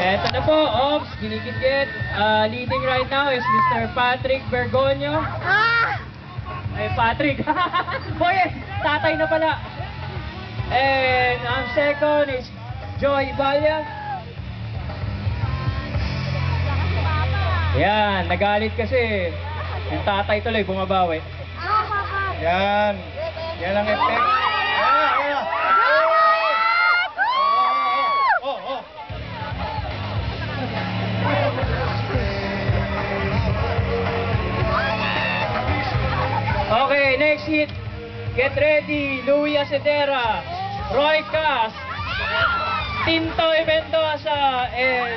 Eto na po, Ops, ginikit-kit. Leading right now is Mr. Patrick Bergonio. Ay, Patrick. Boy, tatay na pala. And ang second is Joy Balya. Yan, nagalit kasi. Yung tatay tuloy, bumabawi. Yan. Yan ang effect. Okay, next hit. Get ready. Louie Acetera, Roy Cas, Tinto Eventosa, and